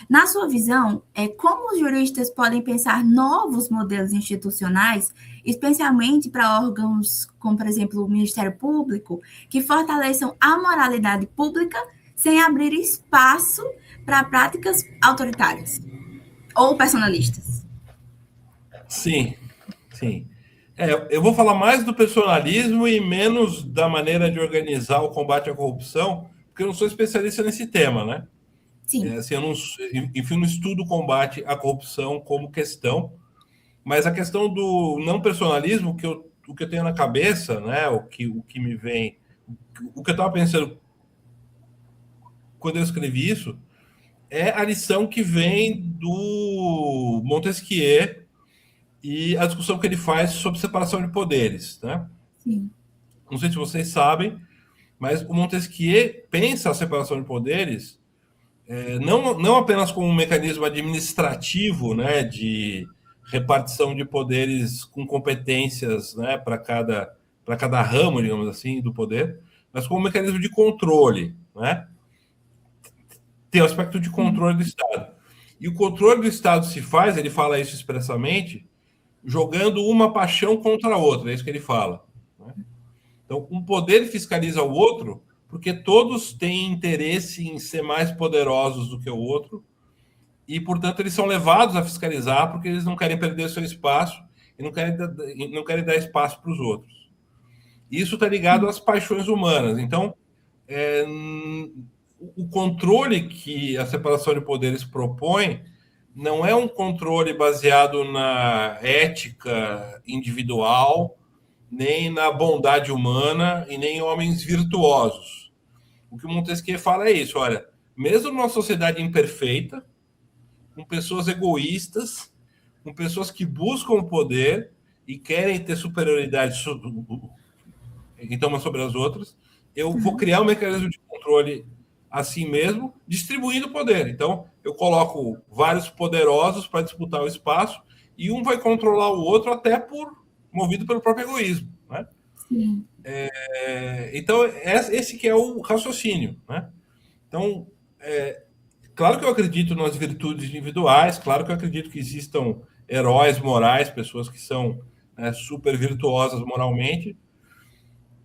Na sua visão, como os juristas podem pensar novos modelos institucionais, especialmente para órgãos como, por exemplo, o Ministério Público, que fortaleçam a moralidade pública sem abrir espaço para práticas autoritárias ou personalistas? Sim, sim. Eu vou falar mais do personalismo e menos da maneira de organizar o combate à corrupção, porque eu não sou especialista nesse tema, né? Sim. Assim, eu não, enfim, não estudo o combate à corrupção como questão, mas a questão do não personalismo, o que eu tenho na cabeça, né? O que me vem, o que eu estava pensando quando eu escrevi isso, é a lição que vem do Montesquieu e a discussão que ele faz sobre separação de poderes, né? Sim. Não sei se vocês sabem, mas o Montesquieu pensa a separação de poderes não apenas como um mecanismo administrativo, né, de repartição de poderes com competências, né, para cada ramo, digamos assim, do poder, mas como um mecanismo de controle, né? Tem o aspecto de controle do Estado. E o controle do Estado se faz, ele fala isso expressamente, jogando uma paixão contra a outra, é isso que ele fala. Né? Então, um poder fiscaliza o outro porque todos têm interesse em ser mais poderosos do que o outro e, portanto, eles são levados a fiscalizar porque eles não querem perder seu espaço e não querem dar espaço para os outros. Isso está ligado às paixões humanas. Então, o controle que a separação de poderes propõe não é um controle baseado na ética individual, nem na bondade humana e nem em homens virtuosos. O que o Montesquieu fala é isso, olha, mesmo numa sociedade imperfeita, com pessoas egoístas, com pessoas que buscam o poder e querem ter superioridade então umas sobre as outras, eu vou criar um mecanismo de controle assim mesmo, distribuindo o poder. Então, eu coloco vários poderosos para disputar o espaço e um vai controlar o outro até movido pelo próprio egoísmo. Né? Sim. Então, esse que é o raciocínio. Né? Então, claro que eu acredito nas virtudes individuais, claro que eu acredito que existam heróis morais, pessoas que são super virtuosas moralmente,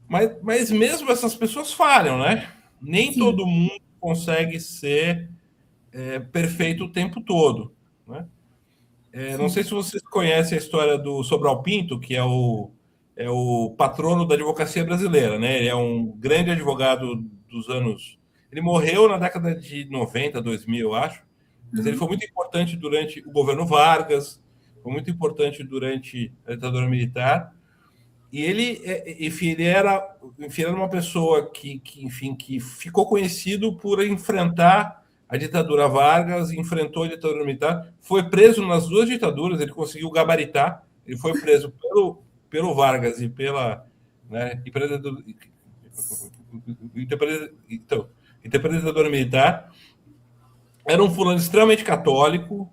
mas mesmo essas pessoas falham, né? Nem Sim. todo mundo consegue ser perfeito o tempo todo. Né? Não sei se vocês conhecem a história do Sobral Pinto, que é o patrono da advocacia brasileira. Né? Ele é um grande advogado dos anos. Ele morreu na década de 90, 2000, eu acho, mas ele foi muito importante durante o governo Vargas, foi muito importante durante a ditadura militar. E ele, enfim, enfim, era uma pessoa enfim, que ficou conhecido por enfrentar a ditadura Vargas, enfrentou a ditadura militar, foi preso nas duas ditaduras, ele conseguiu gabaritar, ele foi preso pelo Vargas e pela, né, e pela então, ditadura militar. Era um fulano extremamente católico,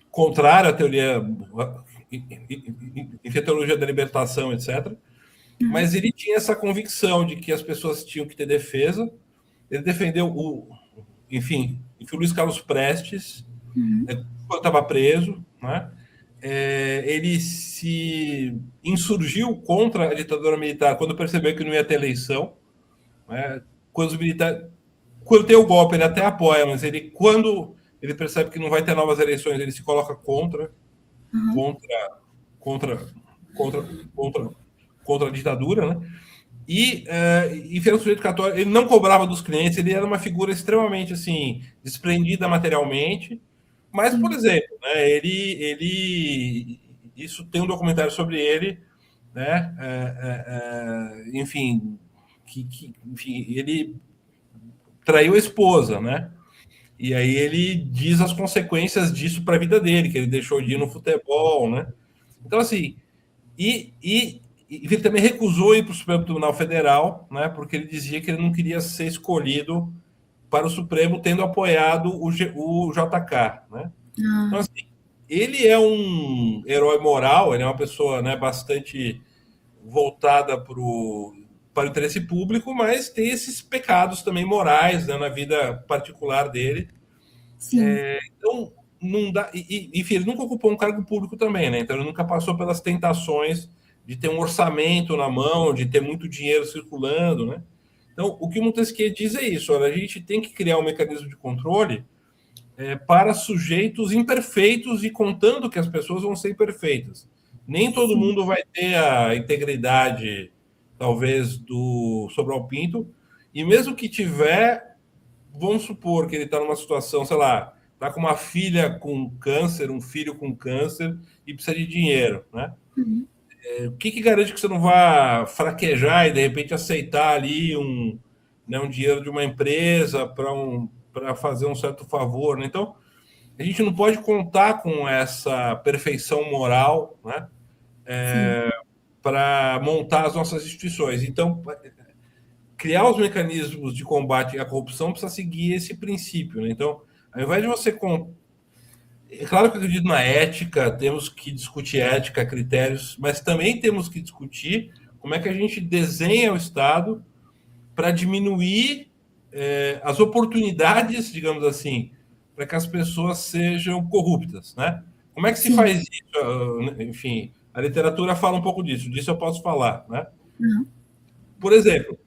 contrário à teoria, em teologia da libertação, etc. Mas ele tinha essa convicção de que as pessoas tinham que ter defesa. Ele defendeu enfim, o Luiz Carlos Prestes, quando estava preso, né? Ele se insurgiu contra a ditadura militar quando percebeu que não ia ter eleição. Né? Quando os militares, quando tem o golpe, ele até apoia, mas quando ele percebe que não vai ter novas eleições, ele se coloca contra contra, contra, contra, contra a ditadura, né? E era um sujeito católico, ele não cobrava dos clientes, ele era uma figura extremamente assim, desprendida materialmente, mas, por exemplo, né, isso tem um documentário sobre ele, né, enfim, enfim, ele traiu a esposa, né? E aí ele diz as consequências disso para a vida dele, que ele deixou de ir no futebol, né? Então, assim, e ele também recusou ir para o Supremo Tribunal Federal, né, porque ele dizia que ele não queria ser escolhido para o Supremo, tendo apoiado o JK. Né? Então, assim, ele é um herói moral, ele é uma pessoa, né, bastante voltada para o interesse público, mas tem esses pecados também morais, né, na vida particular dele. Sim, Então, não dá. Enfim, ele nunca ocupou um cargo público também, né? Então, ele nunca passou pelas tentações de ter um orçamento na mão, de ter muito dinheiro circulando, né? Então, o que o Montesquieu diz é isso: olha, a gente tem que criar um mecanismo de controle para sujeitos imperfeitos e contando que as pessoas vão ser imperfeitas. Nem todo sim, mundo vai ter a integridade, talvez, do Sobral Pinto, e mesmo que tiver, vamos supor que ele está numa situação, sei lá, está com uma filha com câncer, um filho com câncer e precisa de dinheiro, né? uhum, O que garante que você não vá fraquejar e de repente aceitar ali um dinheiro de uma empresa para fazer um certo favor, né? Então, a gente não pode contar com essa perfeição moral, né, sim, para montar as nossas instituições. Então, criar os mecanismos de combate à corrupção precisa seguir esse princípio, né? Então, ao invés de você é claro que eu acredito na ética, temos que discutir ética, critérios, mas também temos que discutir como é que a gente desenha o Estado para diminuir as oportunidades, digamos assim, para que as pessoas sejam corruptas, né? Como é que se sim, faz isso? Enfim, a literatura fala um pouco disso eu posso falar, né? uhum, Por exemplo,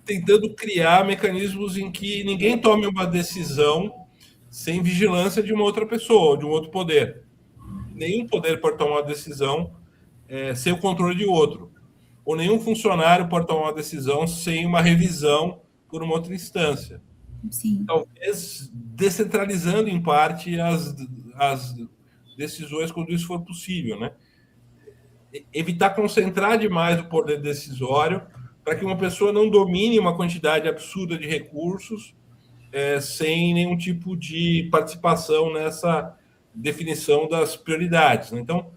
tentando criar mecanismos em que ninguém tome uma decisão sem vigilância de uma outra pessoa, de um outro poder. Nenhum poder pode tomar uma decisão sem o controle de outro. Ou nenhum funcionário pode tomar uma decisão sem uma revisão por uma outra instância. sim, Talvez descentralizando em parte as decisões quando isso for possível, né? Evitar concentrar demais o poder decisório para que uma pessoa não domine uma quantidade absurda de recursos sem nenhum tipo de participação nessa definição das prioridades, né? Então,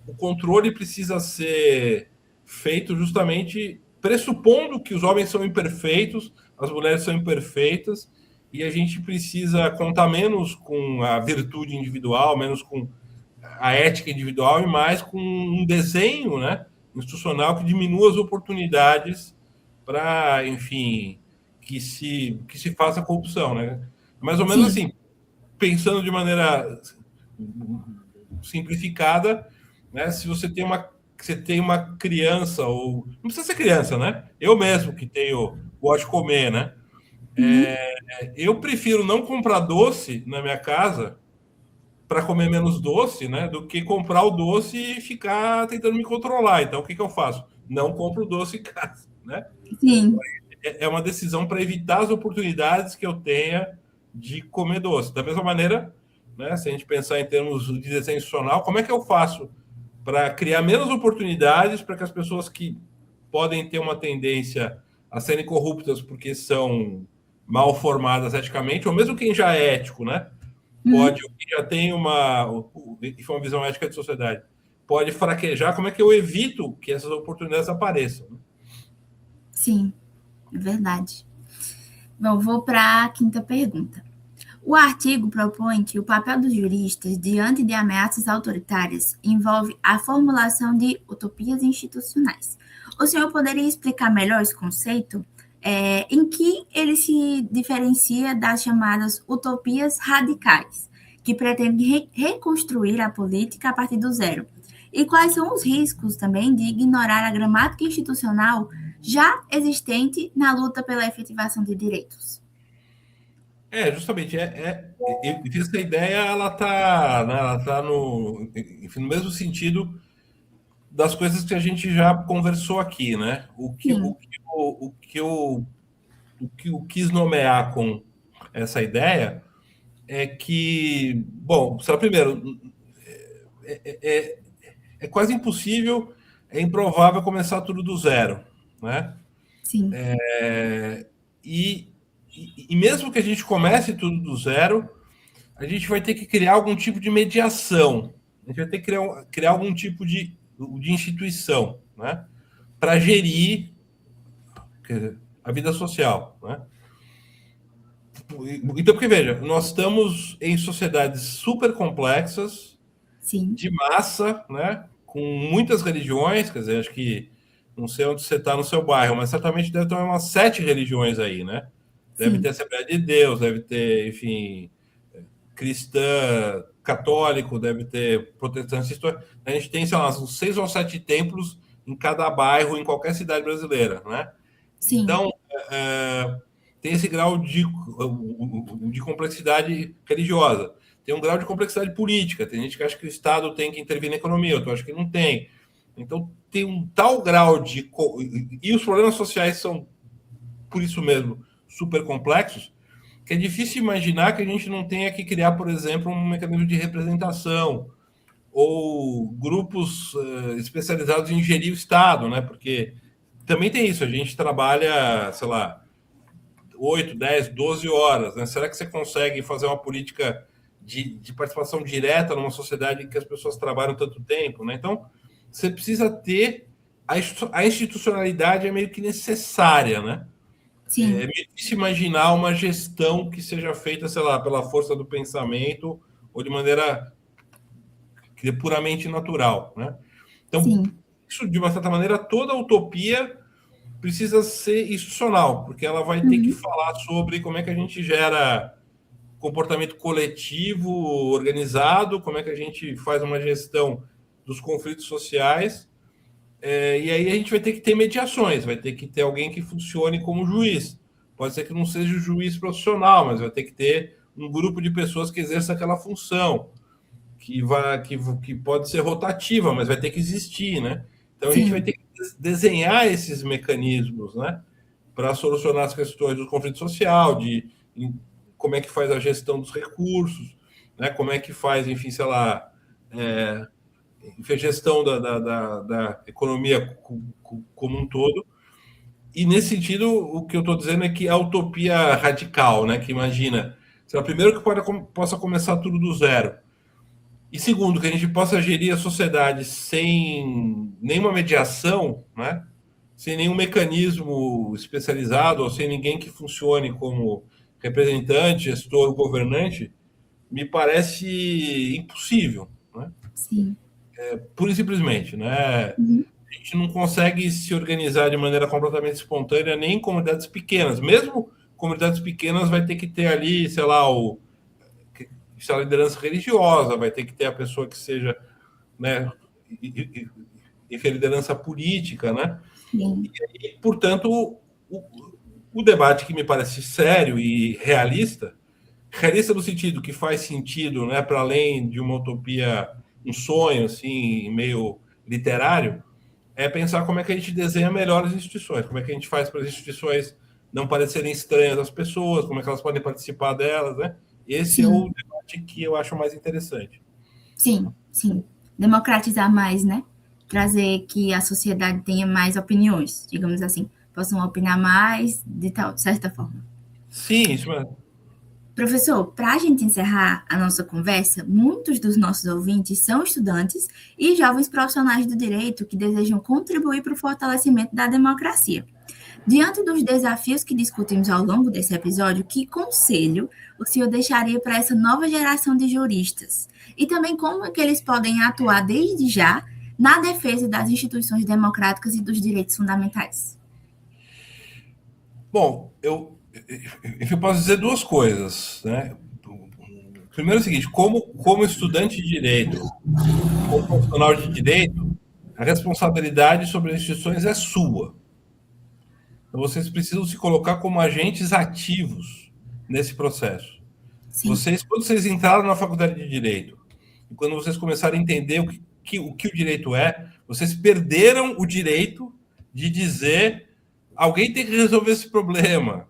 o controle precisa ser feito justamente pressupondo que os homens são imperfeitos, as mulheres são imperfeitas, e a gente precisa contar menos com a virtude individual, menos com a ética individual e mais com um desenho, né, institucional que diminua as oportunidades para, enfim, que se faça corrupção, né? Mais ou menos sim, assim, pensando de maneira simplificada, né? Se você tem uma criança, ou não precisa ser criança, né? Eu mesmo que gosto de comer, né? uhum, Eu prefiro não comprar doce na minha casa para comer menos doce, né? Do que comprar o doce e ficar tentando me controlar. Então, o que eu faço? Não compro doce em casa, né? sim, É uma decisão para evitar as oportunidades que eu tenha de comer doce. Da mesma maneira, né, se a gente pensar em termos de desenho institucional, como é que eu faço para criar menos oportunidades para que as pessoas que podem ter uma tendência a serem corruptas porque são mal formadas eticamente, ou mesmo quem já é ético, né? uhum, Pode, quem já tem uma visão ética de sociedade, pode fraquejar. Como é que eu evito que essas oportunidades apareçam? sim, é verdade. Bom, vou para a quinta pergunta. O artigo propõe que o papel dos juristas diante de ameaças autoritárias envolve a formulação de utopias institucionais. O senhor poderia explicar melhor esse conceito? Em que ele se diferencia das chamadas utopias radicais, que pretendem reconstruir a política a partir do zero? E quais são os riscos também de ignorar a gramática institucional já existente na luta pela efetivação de direitos? Justamente, essa ideia, ela tá, né, ela tá enfim, no mesmo sentido das coisas que a gente já conversou aqui, né? Sim, O que eu quis nomear com essa ideia é que, bom, só primeiro, é, é quase impossível, é improvável começar tudo do zero, né? sim, E, e mesmo que a gente comece tudo do zero, a gente vai ter que criar algum tipo de mediação. A gente vai ter que criar algum tipo de instituição, né? Para gerir a vida social, né? Então, porque veja, nós estamos em sociedades super complexas, sim, de massa, né? Com muitas religiões, quer dizer, acho que não sei onde você está no seu bairro, mas certamente deve ter umas 7 religiões aí, né? Deve ter Sim, Assembleia de Deus, deve ter, enfim, cristã, católico, deve ter protestante. A gente tem, sei lá, uns 6 ou 7 templos em cada bairro, em qualquer cidade brasileira, né? sim, Então, é, tem esse grau de complexidade religiosa. Tem um grau de complexidade política. Tem gente que acha que o Estado tem que intervir na economia, outro acha que não tem. Então, tem um tal grau de. E os problemas sociais são, por isso mesmo, super complexos, que é difícil imaginar que a gente não tenha que criar, por exemplo, um mecanismo de representação ou grupos especializados em gerir o Estado, né? Porque também tem isso, a gente trabalha, sei lá, 8, 10, 12 horas, né? Será que você consegue fazer uma política de participação direta numa sociedade em que as pessoas trabalham tanto tempo, né? Então, você precisa ter a institucionalidade é meio que necessária, né? É sim, meio difícil imaginar uma gestão que seja feita, sei lá, pela força do pensamento ou de maneira que é puramente natural, né? Então, sim, isso, de uma certa maneira, toda utopia precisa ser institucional, porque ela vai ter que uhum, falar sobre como é que a gente gera comportamento coletivo, organizado, como é que a gente faz uma gestão dos conflitos sociais, e aí a gente vai ter que ter mediações, vai ter que ter alguém que funcione como juiz. Pode ser que não seja o juiz profissional, mas vai ter que ter um grupo de pessoas que exerça aquela função, que pode ser rotativa, mas vai ter que existir, né? Então a gente vai sim, ter que desenhar esses mecanismos, né, para solucionar as questões do conflito social, como é que faz a gestão dos recursos, né, como é que faz, enfim, sei lá, é, a gestão da economia como um todo. E nesse sentido, o que eu estou dizendo é que a utopia radical, né, que imagina, sei lá, primeiro que possa começar tudo do zero. E segundo, que a gente possa gerir a sociedade sem nenhuma mediação, né? Sem nenhum mecanismo especializado, ou sem ninguém que funcione como representante, gestor, governante, me parece impossível, né? sim, Pura e simplesmente, né? uhum, A gente não consegue se organizar de maneira completamente espontânea nem em comunidades pequenas. Mesmo comunidades pequenas vai ter que ter ali, sei lá, a liderança religiosa, vai ter que ter a pessoa que seja, né, e a liderança política, né? sim, E, portanto, o debate que me parece sério e realista no sentido que faz sentido, né, para além de uma utopia, um sonho assim meio literário, é pensar como é que a gente desenha melhor as instituições, como é que a gente faz para as instituições não parecerem estranhas às pessoas, como é que elas podem participar delas, né? Esse é o sim, debate que eu acho mais interessante. sim, sim. Democratizar mais, né? Trazer que a sociedade tenha mais opiniões, digamos assim, possam opinar mais de tal, certa forma. Sim, isso mesmo. Professor, para a gente encerrar a nossa conversa, muitos dos nossos ouvintes são estudantes e jovens profissionais do direito que desejam contribuir para o fortalecimento da democracia. Diante dos desafios que discutimos ao longo desse episódio, que conselho o senhor deixaria para essa nova geração de juristas? E também como é que eles podem atuar desde já na defesa das instituições democráticas e dos direitos fundamentais? Bom, eu posso dizer duas coisas, né? Primeiro é o seguinte, como estudante de direito, como profissional de direito, a responsabilidade sobre as instituições é sua. Então, vocês precisam se colocar como agentes ativos nesse processo. Sim, Quando vocês entraram na faculdade de direito, e quando vocês começaram a entender o que o direito é, vocês perderam o direito de dizer alguém tem que resolver esse problema.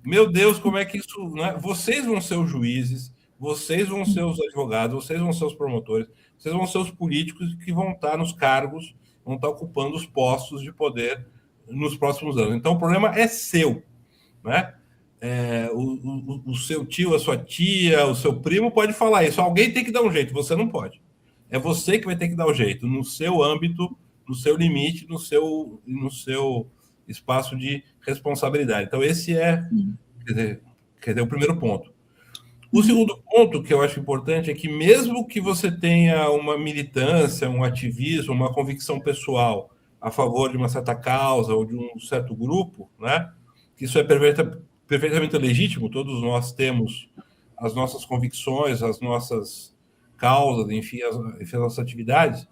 Meu Deus, como é que isso. Né? Vocês vão ser os juízes, vocês vão ser os advogados, vocês vão ser os promotores, vocês vão ser os políticos que vão estar nos cargos, vão estar ocupando os postos de poder nos próximos anos. Então, o problema é seu. Né? O seu tio, a sua tia, o seu primo pode falar isso. Alguém tem que dar um jeito, você não pode. É você que vai ter que dar o um jeito, no seu âmbito, no seu limite, no seu espaço de responsabilidade. Então, esse é, sim. quer dizer, o primeiro ponto. O Uhum, segundo ponto que eu acho importante é que, mesmo que você tenha uma militância, um ativismo, uma convicção pessoal a favor de uma certa causa ou de um certo grupo, né? Isso é perfeitamente legítimo, todos nós temos as nossas convicções, as nossas causas, enfim, as nossas atividades.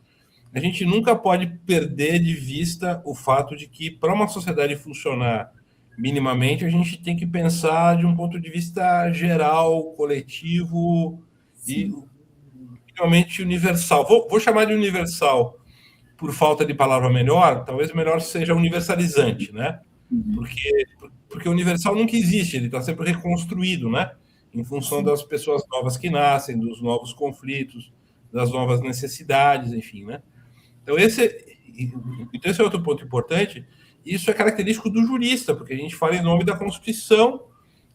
A gente nunca pode perder de vista o fato de que, para uma sociedade funcionar minimamente, a gente tem que pensar de um ponto de vista geral, coletivo e Sim. minimamente universal. Vou chamar de universal por falta de palavra melhor, talvez melhor seja universalizante, né? Uhum. Porque o universal nunca existe, ele está sempre reconstruído, né? Em função Sim. das pessoas novas que nascem, dos novos conflitos, das novas necessidades, enfim, né? Então esse é outro ponto importante. Isso é característico do jurista, porque a gente fala em nome da Constituição,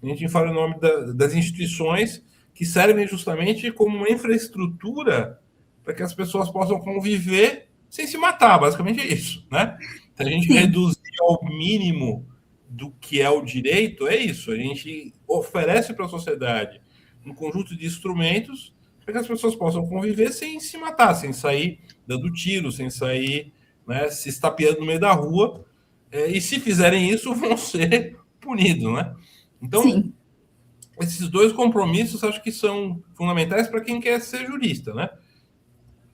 a gente fala em nome das instituições que servem justamente como uma infraestrutura para que as pessoas possam conviver sem se matar, basicamente é isso, né? Se a gente Sim. reduzir ao mínimo do que é o direito, é isso. A gente oferece para a sociedade um conjunto de instrumentos para que as pessoas possam conviver sem se matar, sem sair dando tiro, sem sair, né, se estapeando no meio da rua. E se fizerem isso, vão ser punidos, né? Então, Sim. esses dois compromissos acho que são fundamentais para quem quer ser jurista, né?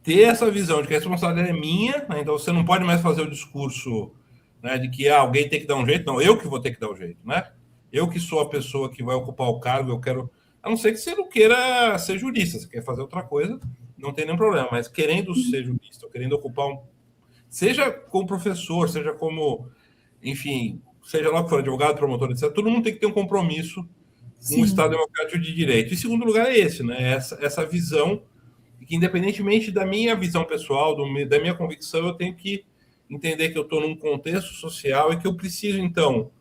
Ter essa visão de que a responsabilidade é minha, né? Então você não pode mais fazer o discurso, né, de que alguém tem que dar um jeito, não, eu que vou ter que dar um jeito, né? Eu que sou a pessoa que vai ocupar o cargo, eu quero. A não ser que você não queira ser jurista, você quer fazer outra coisa, não tem nenhum problema, mas querendo ser jurista, querendo ocupar um. Seja como professor, seja como, enfim, seja lá que for advogado, promotor, etc., todo mundo tem que ter um compromisso com o Sim. Estado Democrático de Direito. E segundo lugar é esse, né? Essa visão que, independentemente da minha visão pessoal, da minha convicção, eu tenho que entender que eu estou num contexto social e que eu preciso, então,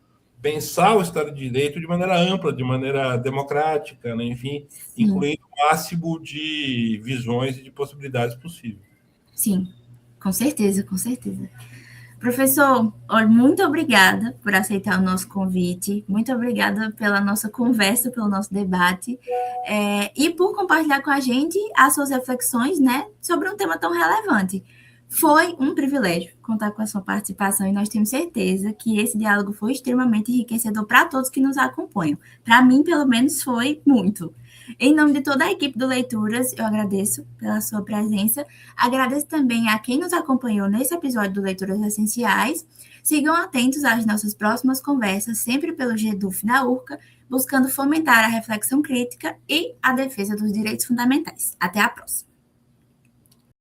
pensar o Estado de Direito de maneira ampla, de maneira democrática, né? Enfim, Sim. incluindo o máximo de visões e de possibilidades possíveis. Sim. Com certeza, com certeza. Professor, olha, muito obrigada por aceitar o nosso convite, muito obrigada pela nossa conversa, pelo nosso debate, e por compartilhar com a gente as suas reflexões, né, sobre um tema tão relevante. Foi um privilégio contar com a sua participação e nós temos certeza que esse diálogo foi extremamente enriquecedor para todos que nos acompanham. Para mim, pelo menos, foi muito. Em nome de toda a equipe do Leituras, eu agradeço pela sua presença. Agradeço também a quem nos acompanhou nesse episódio do Leituras Essenciais. Sigam atentos às nossas próximas conversas, sempre pelo GEDUF da URCA, buscando fomentar a reflexão crítica e a defesa dos direitos fundamentais. Até a próxima!